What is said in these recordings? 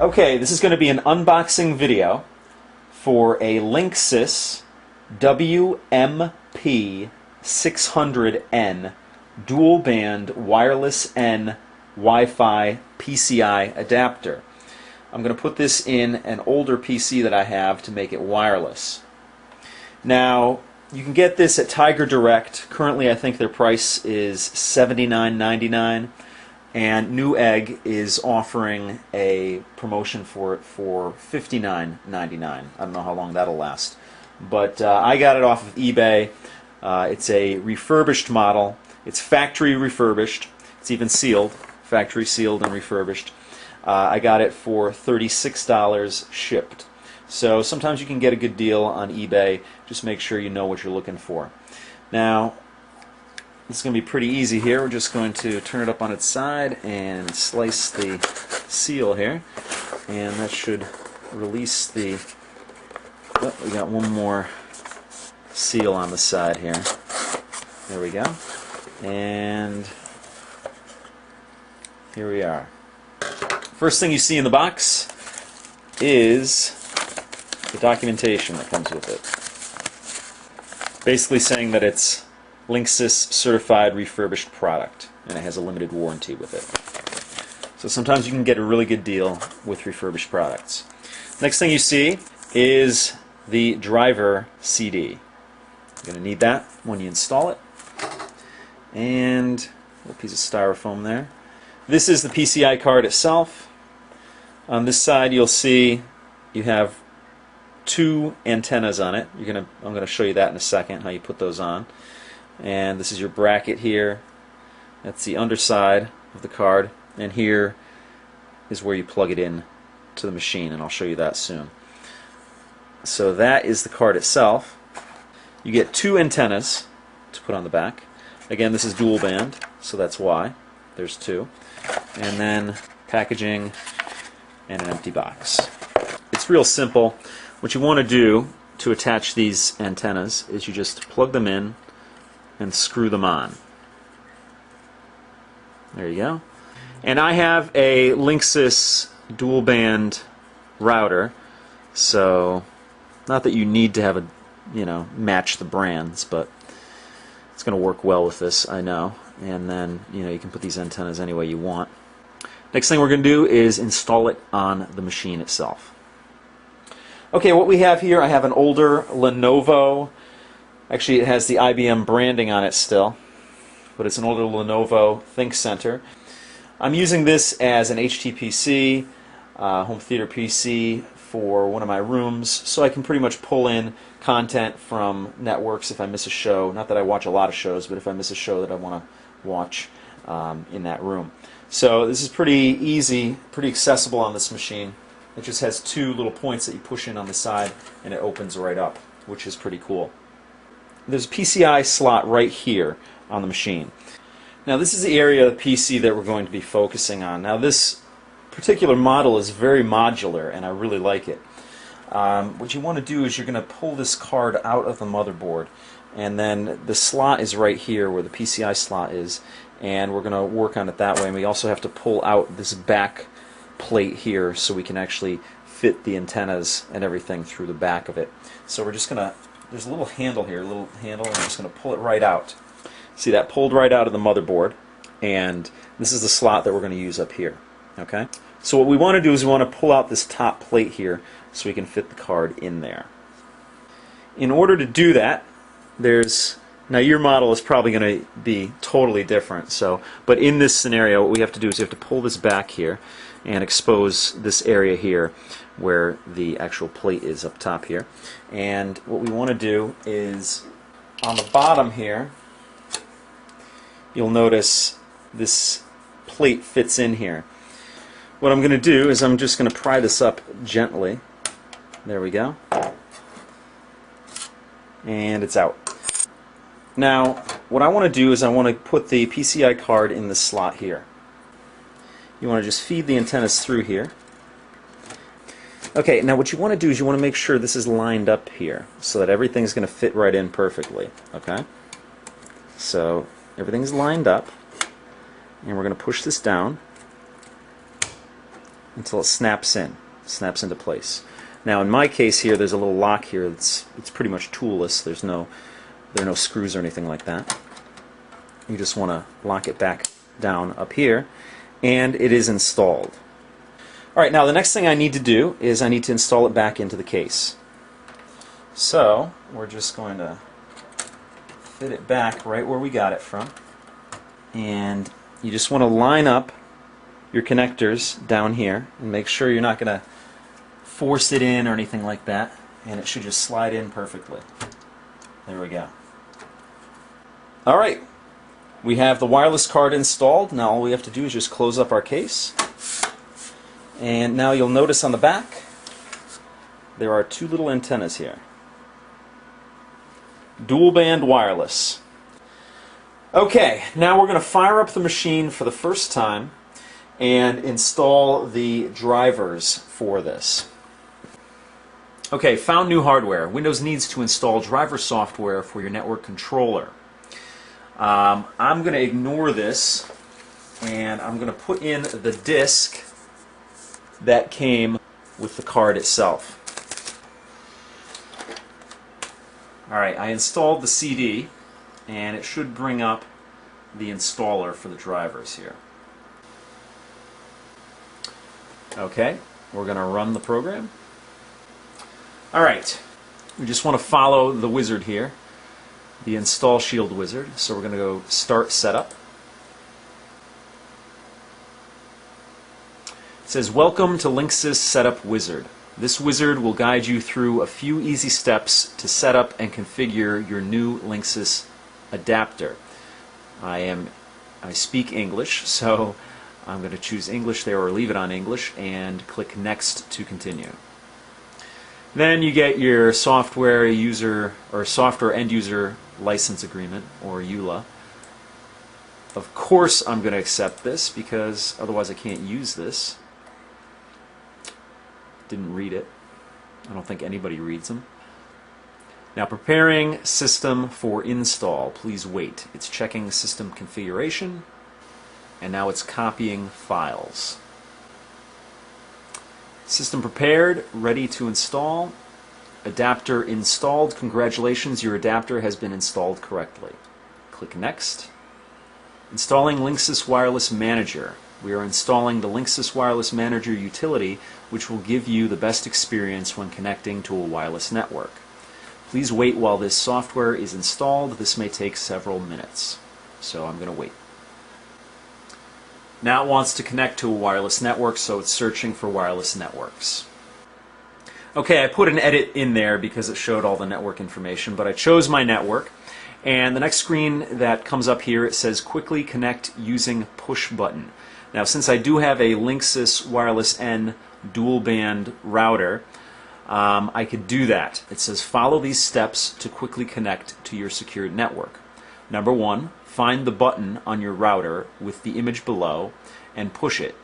Okay, this is going to be an unboxing video for a Linksys WMP600N dual band wireless N Wi-Fi PCI adapter. I'm going to put this in an older PC that I have to make it wireless. Now, you can get this at Tiger Direct. Currently, I think their price is $79.99. And Newegg is offering a promotion for it for $59.99. I don't know how long that'll last. But I got it off of eBay. It's a refurbished model. It's factory refurbished. It's even sealed. Factory sealed and refurbished. I got it for $36 shipped. So sometimes you can get a good deal on eBay. Just make sure you know what you're looking for. Now, it's going to be pretty easy here. We're just going to turn it up on its side and slice the seal here. And that should release the... Oh, we got one more seal on the side here. There we go. And here we are. First thing you see in the box is the documentation that comes with it. Basically saying that it's Linksys certified refurbished product, and it has a limited warranty with it. So sometimes you can get a really good deal with refurbished products. Next thing you see is the driver CD. You're going to need that when you install it. And a little piece of styrofoam there. This is the PCI card itself. On this side you'll see you have two antennas on it. I'm going to show you that in a second, how you put those on. And this is your bracket here. That's the underside of the card, and here is where you plug it in to the machine, and I'll show you that soon. So that is the card itself. You get two antennas to put on the back. Again, this is dual band, so that's why there's two. And then packaging and an empty box. It's real simple. What you want to do to attach these antennas is you just plug them in and screw them on. There you go. And I have a Linksys dual band router, so not that you need to have a, match the brands, but it's going to work well with this, I know. And then, you can put these antennas any way you want. Next thing we're going to do is install it on the machine itself. Okay, what we have here, I have an older Lenovo. Actually, it has the IBM branding on it still, but it's an older Lenovo ThinkCenter. I'm using this as an HTPC, home theater PC for one of my rooms, so I can pretty much pull in content from networks if I miss a show. Not that I watch a lot of shows, but if I miss a show that I want to watch in that room. So this is pretty easy, pretty accessible on this machine. It just has two little points that you push in on the side, and it opens right up, which is pretty cool. There's a PCI slot right here on the machine. Now this is the area of the PC that we're going to be focusing on. Now this particular model is very modular, and I really like it. What you want to do is you're going to pull this card out of the motherboard, and then the slot is right here where the PCI slot is, and we're going to work on it that way. And we also have to pull out this back plate here so we can actually fit the antennas and everything through the back of it. So we're just going to, there's a little handle here, and I'm just going to pull it right out. See that pulled right out of the motherboard, and this is the slot that we're going to use up here. Okay? So what we want to do is we want to pull out this top plate here so we can fit the card in there. In order to do that, now your model is probably going to be totally different, but in this scenario what we have to do is we have to pull this back here and expose this area here where the actual plate is up top here. And what we want to do is on the bottom here, you'll notice this plate fits in here. What I'm going to do is I'm just going to pry this up gently. There we go. And it's out. Now, what I want to do is I want to put the PCI card in the slot here. You want to just feed the antennas through here. Okay, now what you want to do is you want to make sure this is lined up here so that everything's going to fit right in perfectly. Okay? So everything's lined up, and we're going to push this down. until it snaps into place. Now in my case here, there's a little lock here it's pretty much toolless. There are no screws or anything like that. You just want to lock it back down up here, and it is installed. Alright, now the next thing I need to do is I need to install it back into the case. So we're just going to fit it back right where we got it from, and you just want to line up your connectors down here and make sure you're not going to force it in or anything like that, and it should just slide in perfectly. There we go. Alright, we have the wireless card installed. Now all we have to do is just close up our case, and now you'll notice on the back there are two little antennas here. Dual band wireless. Okay, now we're going to fire up the machine for the first time and install the drivers for this. Okay, found new hardware. Windows needs to install driver software for your network controller. I'm going to ignore this, and I'm going to put in the disk that came with the card itself. Alright, I installed the CD, and it should bring up the installer for the drivers here. Okay, we're going to run the program. Alright, we just want to follow the wizard here, the install shield wizard. So we're going to go start setup. It says, welcome to Linksys Setup Wizard. This wizard will guide you through a few easy steps to set up and configure your new Linksys adapter. I speak English, so I'm going to choose English there, or leave it on English, and click Next to continue. Then you get your software user or software end user license agreement, or EULA. Of course I'm going to accept this because otherwise I can't use this. Didn't read it. I don't think anybody reads them. Now, preparing system for install. Please wait. It's checking system configuration, and now it's copying files. System prepared, ready to install. Adapter installed. Congratulations, your adapter has been installed correctly. Click Next. Installing Linksys Wireless Manager. We are installing the Linksys Wireless Manager utility, which will give you the best experience when connecting to a wireless network. Please wait while this software is installed. This may take several minutes. So I'm going to wait. Now it wants to connect to a wireless network, so it's searching for wireless networks. Okay, I put an edit in there because it showed all the network information, but I chose my network. And the next screen that comes up here, it says quickly connect using push button. Now, since I do have a Linksys Wireless N dual band router, I could do that. It says follow these steps to quickly connect to your secured network. Number 1, find the button on your router with the image below and push it.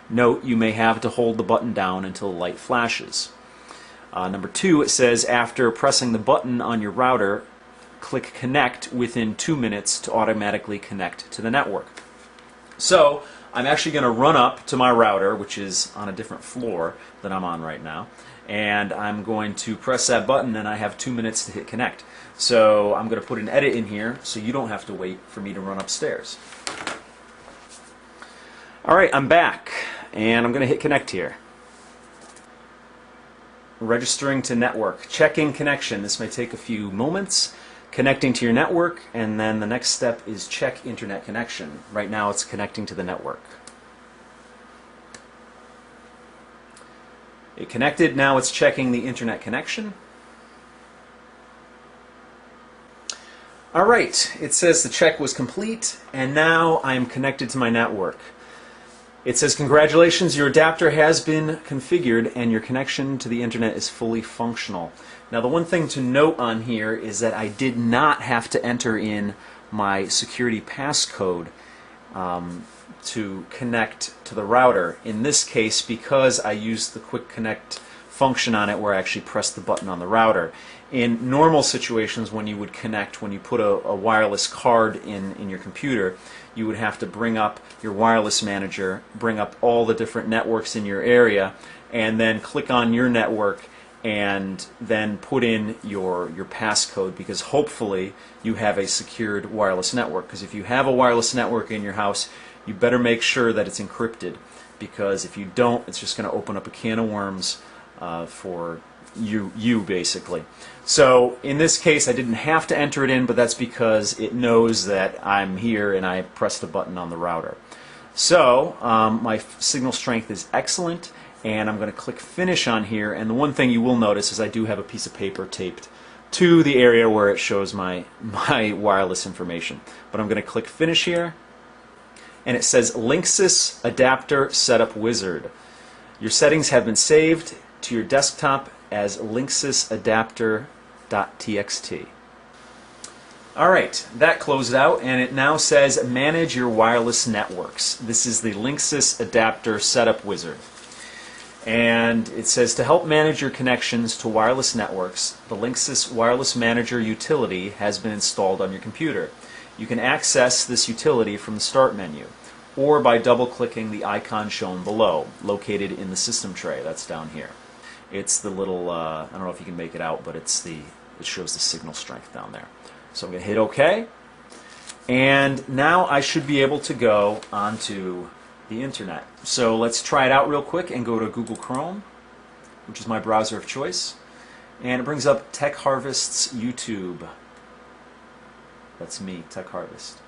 Note you may have to hold the button down until the light flashes. Number 2, it says after pressing the button on your router, click connect within 2 minutes to automatically connect to the network. So I'm actually going to run up to my router, which is on a different floor than I'm on right now, and I'm going to press that button, and I have 2 minutes to hit connect. So I'm going to put an edit in here so you don't have to wait for me to run upstairs. Alright, I'm back, and I'm going to hit connect here. Registering to network. Checking connection. This may take a few moments. Connecting to your network, and then the next step is check internet connection. Right now it's connecting to the network. It connected, now it's checking the internet connection. Alright, it says the check was complete, and now I am connected to my network. It says congratulations, your adapter has been configured and your connection to the internet is fully functional. Now the one thing to note on here is that I did not have to enter in my security passcode to connect to the router. In this case, because I used the quick connect function on it where I actually pressed the button on the router. In normal situations when you would connect, when you put a wireless card in your computer, you would have to bring up your wireless manager, bring up all the different networks in your area, and then click on your network and then put in your passcode, because hopefully you have a secured wireless network. Because if you have a wireless network in your house, you better make sure that it's encrypted, because if you don't, it's just going to open up a can of worms for you basically. So in this case I didn't have to enter it in, but that's because it knows that I'm here and I pressed a button on the router. So my signal strength is excellent, and I'm going to click finish on here, and the one thing you will notice is I do have a piece of paper taped to the area where it shows my wireless information. But I'm going to click finish here, and it says Linksys Adapter Setup Wizard. Your settings have been saved to your desktop as Linksys Adapter.txt. Alright, that closed out, and it now says Manage Your Wireless Networks. This is the Linksys Adapter Setup Wizard. And it says to help manage your connections to wireless networks, the Linksys Wireless Manager utility has been installed on your computer. You can access this utility from the Start menu, or by double-clicking the icon shown below, located in the system tray. That's down here. It's the little, I don't know if you can make it out, but it shows the signal strength down there. So I'm going to hit OK, and now I should be able to go onto the internet. So let's try it out real quick and go to Google Chrome, which is my browser of choice, and it brings up Tech Harvest's YouTube. That's me, Tech Harvest.